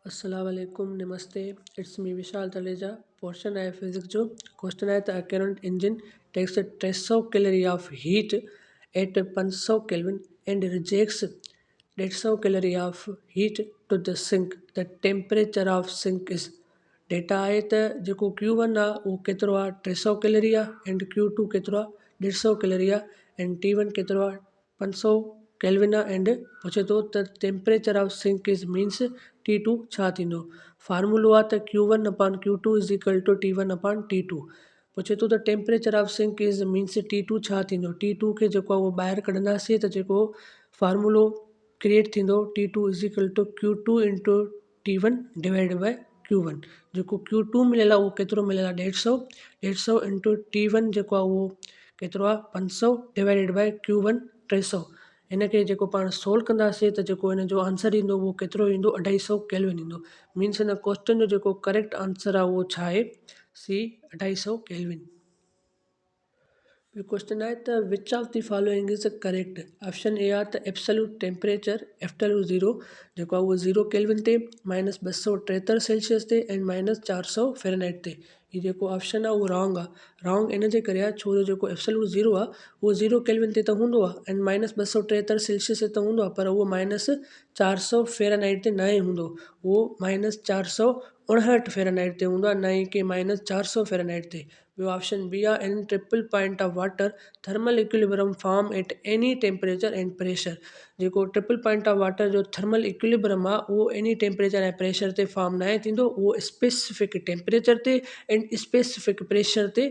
अस्सलाम वालेकुम, नमस्ते। It's me Vishal Taleja. Portion आहे फिज़िक्स जो। क्वेश्चन आहे त current engine takes 300 calorie of heat at 500 kelvin and rejects 150 calorie of heat to the sink. The temperature of sink is. Data आहे त जेको Q1 आहे उहो केतिरो आहे 300 कैलोरी आहे एंड Q2 केतिरो आहे 150 कैलोरी आहे एंड T1 केतिरो आहे 500 केल्विन आहे एंड पुछे थो त temperature of sink is means T2 छा थींदो। फार्मूलो आहे त Q1 अपान Q2 is equal to T1 अपान T2। पुछे थो त temperature of sink is means T2 छा थींदो। T2 खे जेको आहे उहो ॿाहिरि कढंदासीं त जेको फार्मूलो क्रिएट थींदो T2 is equal to Q2 into T1 divide by Q1। जेको Q2 मिलियल आहे उहो केतिरो मिलियल आहे 150 इंटू T1 जेको आहे उहो केतिरो आहे 500 डिवाइडेड बाय Q1 300। हिन खे जेको पाण सोल्व कंदासीं त जेको हिन जो आंसर ईंदो उहो केतिरो ईंदो 250 केल्विन ईंदो। मीन्स हिन क्वेश्चन जो जेको करेक्ट आंसर आहे उहो छा आहे सी 250 केल्विन। ॿियो क्वेश्चन आहे त which of the following is correct. Option A आहे त एब्सोल्यूट टेम्परेचर एफ्टर 0 जेको आहे उहो 0 केल्विन ते -273 सेल्सियस ते एंड -400 फ़ारेनहाइट ते। हीउ जेको ऑप्शन आहे उहो रॉन्ग आहे। रॉन्ग इन जे करे आहे छो जो जेको एब्सोल्यूट 0 आहे उहो 0 केल्विन ते त हूंदो आहे एंड -273 सेल्सियस ते त हूंदो आहे, पर उहो -400 फ़ारेनहाइट ते न ई हूंदो। उहो -459 फ़ारेनहाइट ते हूंदो आहे, न ई कि -400 फ़ारेनहाइट ते। ॿियो ऑप्शन बी आहे in triple point of water thermal equilibrium form at any temperature and pressure. जेको ट्रिपल पॉइंट ऑफ वाटर जो थर्मल इक्विलिब्रियम आहे उहो एनी टेम्परेचर ऐं प्रेशर ते फॉर्म न थींदो, उहो स्पेसिफिक टेम्परेचर ते एंड स्पेसिफिक प्रेशर ते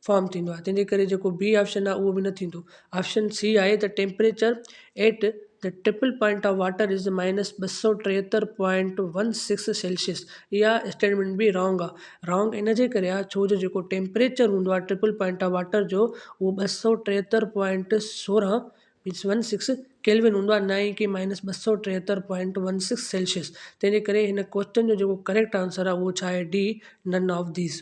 फॉर्म थींदो आहे। तंहिंजे करे जेको बी ऑप्शन आहे उहो बि न थींदो। ऑप्शन सी आहे the temperature at the triple point of water is -273.16 Celsius. इहा स्टेटमेंट बि रॉन्ग आहे। रॉन्ग इन जे करे आहे छो जो जेको टेम्परेचर हूंदो आहे ट्रिपल पॉइंट ऑफ वाटर जो उहो 273.16 मीन्स 16 केल्विन हूंदो आहे, न ई कि -273.16 सेल्सियस। तंहिंजे करे हिन क्वेश्चन जो जेको करेक्ट आंसर आहे उहो छा आहे डी नन ऑफ दीज़।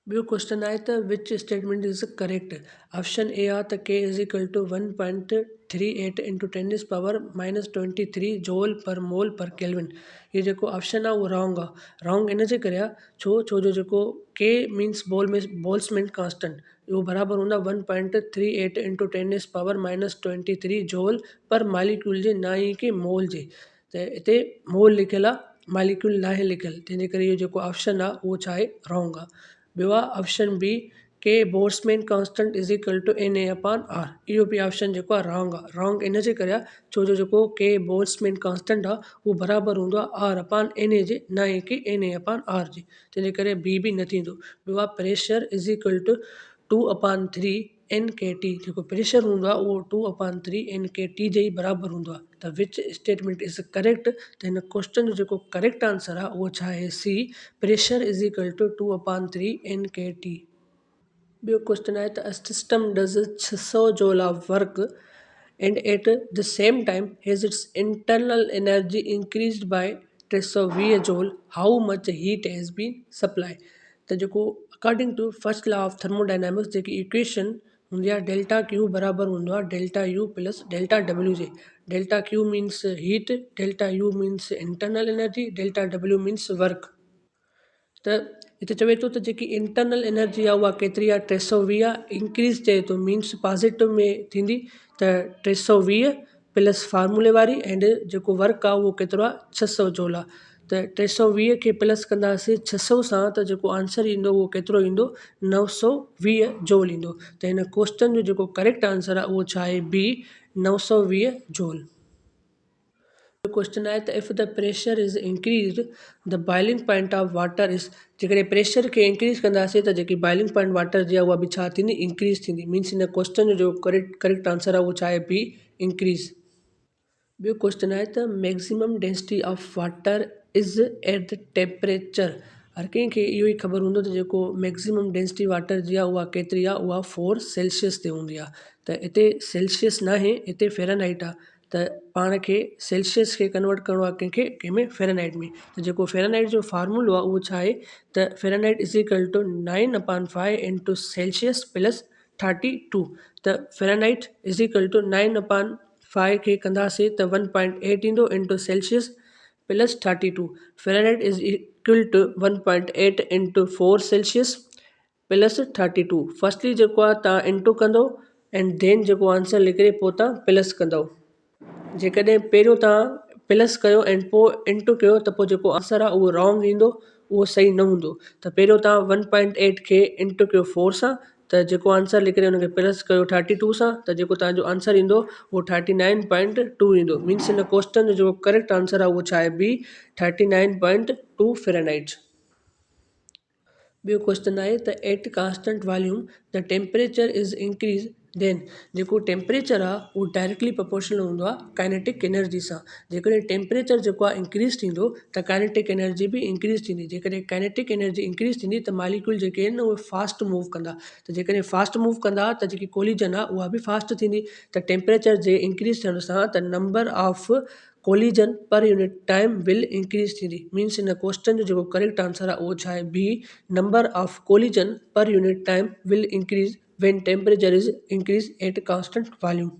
ॿियो क्वेश्चन आहे त which statement is correct. Option A आहे त K is equal to 1.38 into 10 -23 joule per mole पर केल्विन। ये जेको ऑप्शन आहे उहो रॉन्ग आहे। रॉन्ग इन जे करे आहे छो जो जेको K मीन्स बोल्ट्ज़मान कांस्टेंट इहो बराबरि हूंदा 1.38 इंटू 10 -23 जूल पर मालिक्यूल जे, न ई कि मोल जे। त हिते मोल लिखियलु आहे, मालिक्यूल नाहे लिखियलु, तंहिंजे करे इहो जेको ऑप्शन आहे उहो छा आहे रॉन्ग आहे। ॿियो आहे option B K Boltzmann constant is equal to Na अपान R। इहो बि ऑप्शन जेको आहे रॉन्ग आहे। रॉन्ग इन जे करे आहे छो जो जेको K बोल्ट्ज़मान कांस्टेंट आहे उहो बराबरि हूंदो आहे R अपान Na जे, न ई कि Na अपान R जे। तंहिंजे करे बी बि न थींदो। ॿियो आहे pressure is equal to 2/3 NKT। जेको प्रेशर हूंदो आहे उहो 2/3 NKT जे ई बराबरि हूंदो आहे। त विच स्टेटमेंट इज़ करेक्ट। त हिन क्वेश्चन जो जेको करेक्ट आंसर आहे उहो छा आहे C pressure is equal to 2/3 NKT। ॿियो क्वेश्चन आहे त a system does 600 joule of work and at the same time has its internal energy increased by 320 joule, how much heat has been supply. त जेको according to first law of thermodynamics जेकी equation हूंदी आहे delta Q बराबरि हूंदो आहे delta U plus delta W जे। Delta Q means heat, delta U means internal energy, delta W means work. त हिते चवे थो त जेकी इंटरनल एनर्जी आहे उहा केतिरी आहे 320 इंक्रीज़ चए थो, मीन्स पॉज़िटिव में थींदी त 320 प्लस फार्मूले वारी एंड जेको वर्क आहे उहो केतिरो आहे 600 जूल आहे। त 320 खे प्लस कंदासीं 600 सां त जेको आंसर ईंदो उहो केतिरो ईंदो 920 जूल ईंदो। त हिन क्वेश्चन जो जेको करेक्ट आंसर आहे उहो छा आहे बी 920 जूल। क्वेश्चन आहे त if the pressure is increased the boiling point of water is. जेकॾहिं प्रेशर खे इंक्रीज़ कंदासीं त जेकी बॉइलिंग पॉइंट वाटर जी आहे उहा बि छा थींदी इंक्रीज़ थींदी। मीन्स हिन क्वेश्चन जो करेक्ट आंसर आहे उहो छा आहे बी इंक्रीज़। ॿियो क्वेश्चन आहे त maximum density of water is at the temperature. हर कंहिंखे इहो ई ख़बर हूंदो त जेको मैक्सिमम डेंसिटी वाटर जी आहे उहा केतिरी आहे, उहा 4 सेल्सियस ते हूंदी आहे। त हिते सेल्सियस न आहे, हिते फ़ारेनहाइट आहे। त पाण खे सेल्सियस खे कन्वर्ट करिणो आहे कंहिंमें फ़ारेनहाइट में। त जेको फ़ारेनहाइट जो फार्मूलो आहे उहो छा आहे त Fahrenheit is equal to 9/5 into Celsius plus 32। त फ़ारेनहाइट इज़ इक्वल टू 9/5 खे कंदासीं त 1.8 ईंदो into Celsius plus 32. Fahrenheit is equal to 1.8 into 4 Celsius plus 32. Firstly जेको आहे तव्हां इंटू कंदो एंड देन जेको आंसर लिखी पोइ तव्हां प्लस कंदो। जेकॾहिं पहिरियों तव्हां प्लस कयो ऐं पोइ इंटू कयो त पोइ जेको आंसर आहे उहो रॉन्ग ईंदो, उहो सही न हूंदो। त पहिरियों तव्हां 1.8 खे इंटू कयो 4 सां, त जेको आंसर लिखी हुनखे प्लस कयो 32 सां, त जेको तव्हांजो आंसर ईंदो उहो 39.2 ईंदो। मीन्स हिन क्वेश्चन जो जेको करेक्ट आंसर आहे उहो छा आहे बी 39.2 फ़ारेनहाइट। ॿियो क्वेश्चन आहे त at constant volume the temperature is increase then जेको टेम्परेचर आहे उहो डायरेक्टली प्रोपोर्शनल हूंदो आहे काइनेटिक एनर्जी सां। जेकॾहिं टेम्परेचर जेको आहे इंक्रीज़ थींदो त काइनेटिक एनर्जी बि इंक्रीज़ थींदी। जेकॾहिं काइनेटिक एनर्जी इंक्रीज़ थींदी त मालिक्यूल जेके आहिनि उहे फास्ट मूव कंदा। त जेकॾहिं फास्ट मूव कंदा त जेकी कोलिजन आहे उहा बि फास्ट थींदी। त टेम्परेचर जे इंक्रीज़ थियण सां त number of collision per unit time will increase थींदी। मीन्स हिन क्वेश्चन जो जेको करेक्ट आंसर आहे उहो छा आहे B number of collision per unit time will increase when temperature is increased at constant volume.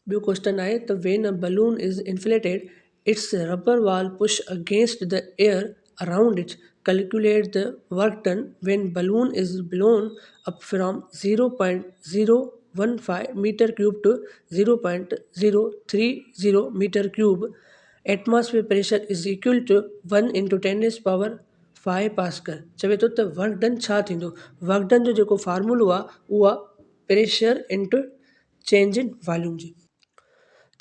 ॿियो क्वेश्चन आहे त when a balloon is inflated, its rubber wall push against the air around it. Calculate the work done when balloon is blown up from 0.015 meter cube to 0.030 meter cube. Atmosphere pressure is equal to 1 into 10 raised power 5 pascal. चवे थो त work done छा थींदो। Work done जो जेको फार्मूलो आहे उहो आहे pressure into change in volume जी।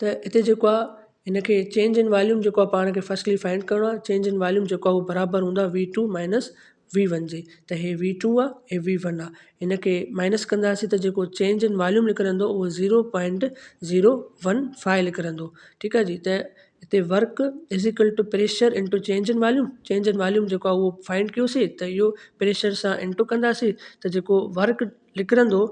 त हिते जेको आहे हिनखे चेंज इन वॉल्यूम जेको आहे पाण खे फर्स्टली फाइंड करिणो आहे। चेंज इन वॉल्यूम जेको आहे उहो बराबरि हूंदो आहे V2 माइनस V1 जे। त हे V2 आहे हे V1 आहे। हिनखे माइनस कंदासीं त जेको चेंज इन वॉल्यूम निकिरंदो उहो 0.015 निकिरंदो। ठीकु आहे जी। त हिते work is equal to pressure into change in volume. Change in volume जेको आहे उहो फाइंड कयोसीं त इहो प्रेशर सां इंटू कंदासीं त जेको वर्क निकिरंदो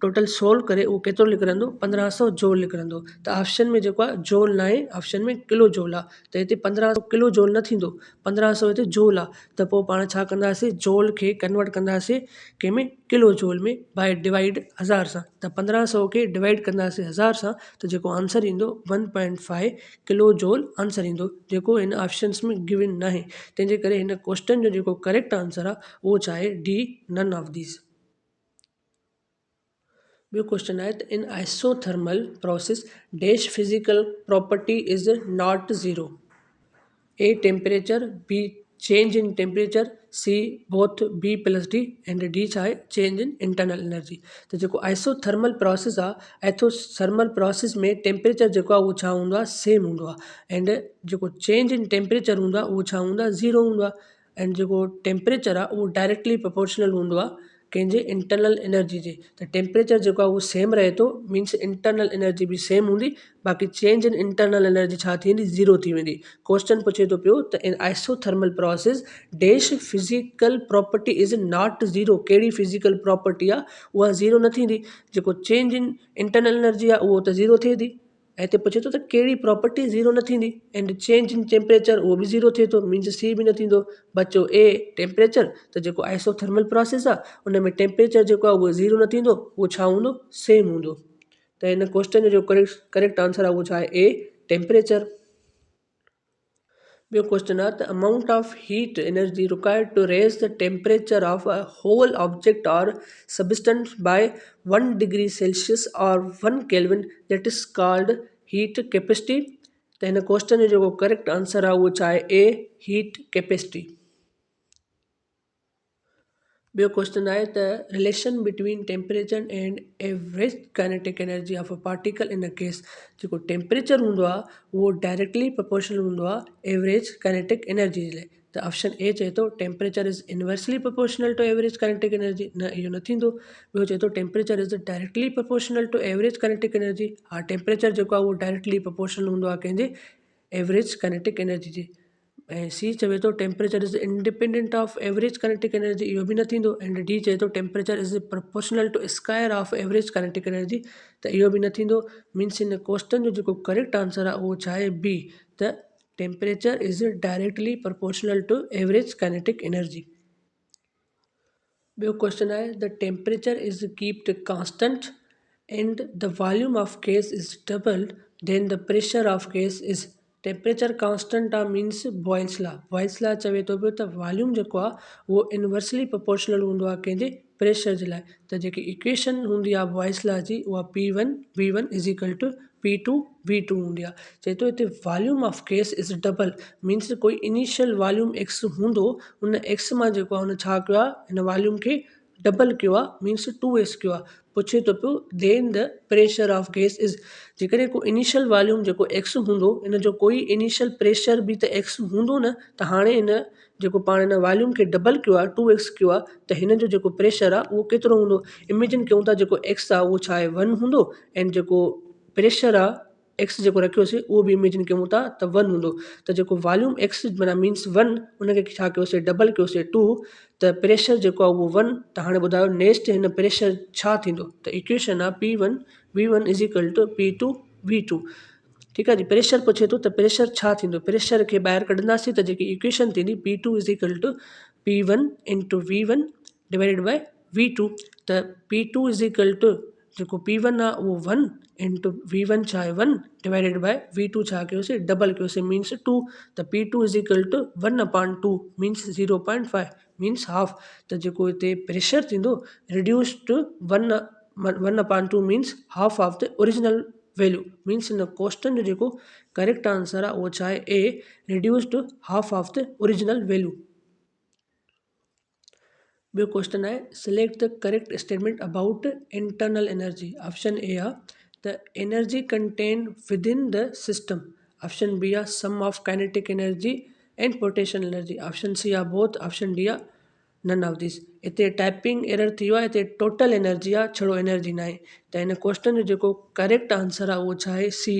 टोटल सोल्व करे उहो केतिरो निकिरंदो 1500 जोल निकिरंदो। त ऑप्शन में जेको आहे जोल न आहे, ऑप्शन में किलो जोल आहे। त हिते 1500 किलो जोल न थींदो, 1500 हिते जोल आहे। त पोइ पाण छा कंदासीं जोल खे कन्वर्ट कंदासीं कंहिंमें किलो जोल में बाय डिवाइड 1000 सां। त 1500 खे डिवाइड कंदासीं 1000 सां त जेको आंसर ईंदो 1.5 किलो जोल आंसर ईंदो, जेको हिन ऑप्शन्स में गिवन न आहे। तंहिंजे करे हिन क्वेश्चन जो जेको करेक्ट आंसर आहे उहो छा आहे डी नन ऑफ दीज़। ॿियो क्वेश्चन आहे त in isothermal process dash physical property is not zero. A temperature, B change in temperature, C both B plus D and D छा आहे चेंज इन इंटरनल एनर्जी। त जेको आइसोथर्मल प्रोसेस आहे isothermal process में temperature जेको आहे उहो छा हूंदो आहे सेम हूंदो आहे एंड जेको चेंज इन टेम्परेचर हूंदो आहे उहो छा हूंदो आहे ज़ीरो हूंदो आहे। एंड जेको टेम्परेचर आहे उहो डायरेक्टली प्रोपोर्शनल हूंदो आहे कंहिंजे इंटरनल एनर्जी जे। त टेम्परेचर जेको आहे उहो सेम रहे थो मीन्स इंटरनल एनर्जी बि सेम हूंदी, बाक़ी चेंज इन इंटरनल एनर्जी छा थी वेंदी ज़ीरो थी वेंदी। क्वेश्चन पुछे थो पियो त in isothermal process dash physical property is not zero. कहिड़ी फिजिकल प्रॉपर्टी आहे उहा ज़ीरो न थींदी। जेको चेंज इन इंटरनल एनर्जी आहे उहो त ज़ीरो थिए थी। ऐं हिते पुछे थो त कहिड़ी प्रॉपर्टी ज़ीरो न थींदी एंड चेंज इन टेम्परेचर उहो बि ज़ीरो थिए थो मीन्स सी बि न थींदो। बचो ए टेम्परेचर। त जेको आइसोथर्मल प्रोसेस आहे उन में टेम्परेचर जेको आहे उहो ज़ीरो न थींदो, उहो छा हूंदो सेम हूंदो। त हिन क्वेश्चन जो करेक्ट आंसर आहे उहो छा आहे ए टेम्परेचर। ॿियो क्वेश्चन आहे त amount of heat energy required to raise the temperature of a whole object or substance by 1 degree Celsius or 1 kelvin that is called heat capacity. त हिन क्वेश्चन जो जेको करेक्ट आंसर आहे उहो छा आहे ए हीट कैपेसिटी। ॿियो क्वेश्चन आहे त relation between temperature and average kinetic energy of a particle in case. जेको टेम्परेचर हूंदो आहे उहो डायरेक्टली प्रोपोर्शनल हूंदो आहे एवरेज काइनेटिक एनर्जी जे लाइ। त ऑप्शन ए चए थो temperature is inversely proportional to average kinetic energy, न इहो न थींदो। ॿियो चए थो temperature is directly proportional to average kinetic energy. हा टेम्परेचर जेको आहे उहो डायरेक्टली प्रोपोर्शनल हूंदो आहे कंहिंजे एवरेज काइनेटिक एनर्जी जे। ऐं सी चवे थो temperature is independent of average kinetic energy, इहो बि न थींदो। एंड डी चए थो temperature is proportional to square of average kinetic energy, त इहो बि न थींदो। मीन्स हिन क्वेश्चन जो जेको करेक्ट आंसर आहे उहो छा आहे बी त temperature is directly proportional to average kinetic energy. ॿियो क्वेश्चन आहे the temperature is kept constant and the volume of gas is doubled then the pressure of gas is temperature constant आहे means Boyle's law चवे थो पियो त volume जेको आहे उहो इनवर्सली प्रोपोर्शनल हूंदो आहे कंहिंजे प्रेशर जे लाइ। त जेकी इक्वेशन हूंदी आहे बॉयल्स लॉ जी उहा P1 is equal two P2 हूंदी आहे। चए थो हिते volume of gas is double means कोई इनिशियल वॉल्यूम एक्स हूंदो उन एक्स मां जेको आहे हुन छा कयो आहे हिन वॉल्यूम खे डबल कयो आहे मीन्स 2x कयो आहे। पुछे थो पियो then the pressure of gas is जेकॾहिं को इनिशियल वॉल्यूम जेको एक्स हूंदो इन जो कोई इनिशियल प्रेशर बि त एक्स हूंदो न त हाणे इन जेको पाण हिन वॉल्यूम खे डबल कयो आहे 2x कयो आहे त हिन जो जेको प्रेशर आहे उहो केतिरो हूंदो। इमेजिन कयूं था जेको एक्स आहे उहो छा आहे 1 हूंदो ऐं जेको प्रेशर आहे एक्स जेको रखियोसीं उहो बि इमेजिन कयूं था त 1 हूंदो। त जेको वॉल्यूम एक्स माना मीन्स 1 उनखे छा कयोसीं डबल कयोसीं 2 त प्रेशर जेको आहे उहो 1। त हाणे ॿुधायो नेक्स्ट हिन प्रेशर छा थींदो त इक्वेशन आहे P1 V1 is equal two P2 V2। ठीकु आहे जी। प्रेशर पुछे थो त प्रेशर छा थींदो प्रेशर खे ॿाहिरि कढंदासीं त जेकी इक्वेशन थींदी P2 is equal to P1 into V1 divided by V2। त P2 इज़ इक्वल टू जेको P1 आहे उहो 1 इंटू V1 छा आहे 1 डिवाइडेड बाय V2 छा कयोसीं डबल कयोसीं मीन्स 2। त P2 is equal to 1/2 means 0.5 means half. त जेको हिते प्रेशर थींदो reduce to 1/2 means half of the original value means in question जो जेको करेक्ट आंसर आहे उहो छा आहे A reduce to half of the original value. ॿियो क्वेश्चन आहे select the correct statement about internal energy. Option A आहे त energy contain within the system. Option B आहे sum of kinetic energy and potential energy. Option C आहे both. Option D आहे none of this. हिते typing error थी वियो आहे हिते टोटल एनर्जी आहे छड़ो एनर्जी न आहे। त हिन क्वेश्चन जो जेको करेक्ट आंसर आहे उहो छा आहे C.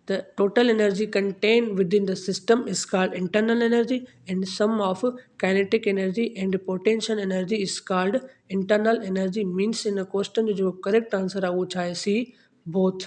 The total energy contained within the system is called internal energy and sum of kinetic energy and potential energy is called internal energy means in a question जो correct answer है वो चाहे C both।